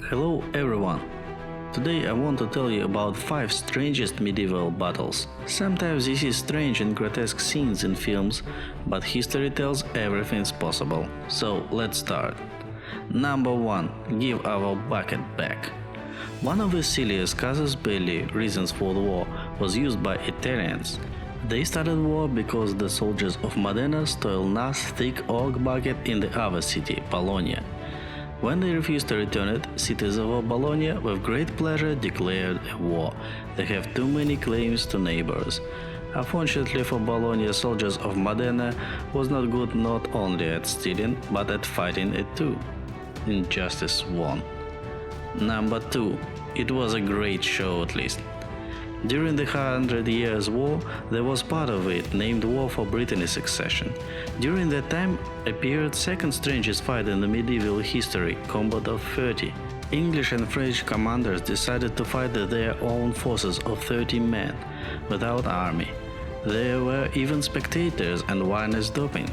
Hello everyone! Today I want to tell you about 5 strangest medieval battles. Sometimes you see strange and grotesque scenes in films, but history tells everything's possible. So let's start. Number 1. Give our bucket back. One of Vitellius Casus Belli reasons for the war was used by Italians. They started war because the soldiers of Modena stole Nas' thick oak bucket in the other city, Bologna. When they refused to return it, citizens of Bologna with great pleasure declared a war. They have too many claims to neighbors. Unfortunately for Bologna, soldiers of Modena was not good not only at stealing, but at fighting it too. Injustice won. Number 2. It was a great show at least. During the 100 Years' War, there was part of it named War for Brittany's Succession. During that time appeared second strangest fight in the medieval history, Combat of 30. English and French commanders decided to fight their own forces of 30 men, without army. There were even spectators and wine as doping.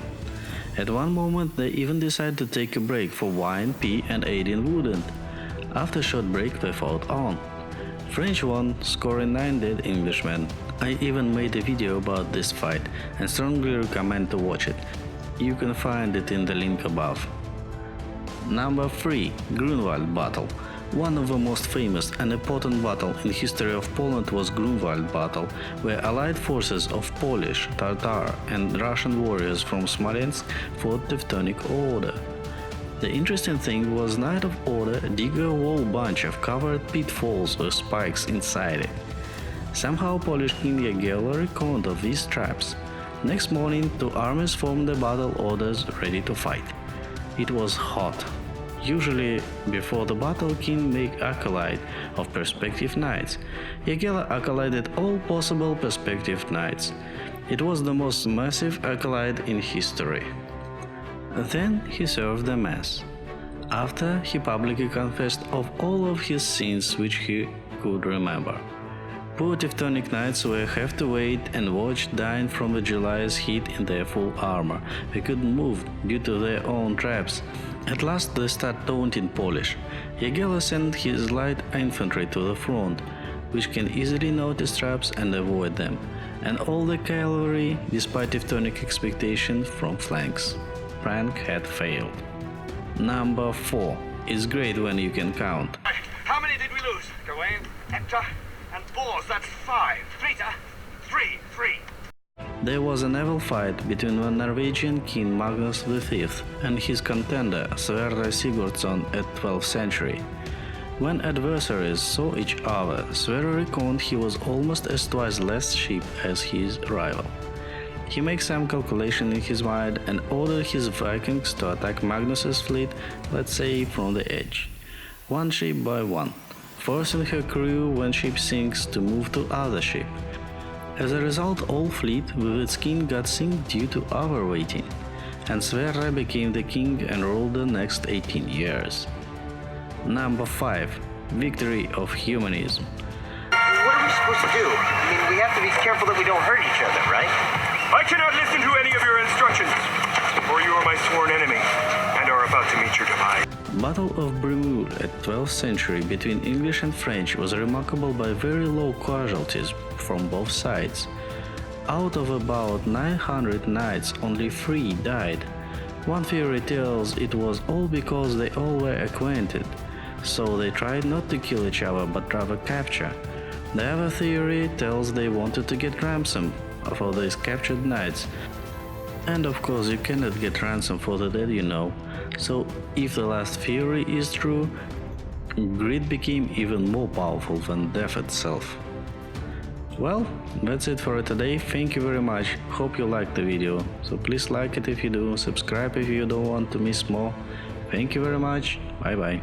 At one moment they even decided to take a break for wine, pea and 18 wouldn't. After a short break they fought on. French won, scoring 9 dead Englishmen. I even made a video about this fight and strongly recommend to watch it. You can find it in the link above. Number 3. Grunwald Battle. One of the most famous and important battles in the history of Poland was Grunwald Battle, where allied forces of Polish, Tatar and Russian warriors from Smolensk fought Teutonic Order. The interesting thing was Knight of Order dig a whole bunch of covered pitfalls with spikes inside it. Somehow Polish King Jagiello reckoned of these traps. Next morning, 2 armies formed the battle orders ready to fight. It was hot. Usually, before the battle, King make acolyte of perspective knights. Jagiello acolyted all possible perspective knights. It was the most massive acolyte in history. Then he served the mass. After, he publicly confessed of all of his sins which he could remember. Poor Teutonic knights will have to wait and watch dying from the July's heat in their full armor. They couldn't move due to their own traps. At last they start taunting Polish. Jagiello sent his light infantry to the front, which can easily notice traps and avoid them, and all the cavalry, despite Teutonic expectations, from flanks. Prank had failed. Number 4. It's great when you can count. How many did we lose? Gawain, Hector, and Bors, that's 5. Frita, 3. There was a naval fight between the Norwegian king Magnus V and his contender Sverre Sigurdsson at 12th century. When adversaries saw each other, Sverre reckoned he was almost as twice less ship as his rival. He makes some calculation in his mind and ordered his Vikings to attack Magnus's fleet, let's say from the edge, one ship by one, forcing her crew when ship sinks to move to other ship. As a result, all fleet with its king got sunk due to overweighting, and Sverre became the king and ruled the next 18 years. Number 5. Victory of Humanism. What are we supposed to do? I mean, we have to be careful that we don't hurt each other, right? I cannot listen to any of your instructions, for you are my sworn enemy, and are about to meet your demise. Battle of Bremure at 12th century between English and French was remarkable by very low casualties from both sides. Out of about 900 knights, only 3 died. One theory tells it was all because they all were acquainted, so they tried not to kill each other but rather capture. The other theory tells they wanted to get ransom for these captured knights. And of course you cannot get ransom for the dead, you know. So if the last theory is true, greed became even more powerful than death itself. Well, that's it for today. Thank you very much. Hope you liked the video. So please like it if you do, subscribe if you don't want to miss more. Thank you very much. Bye bye.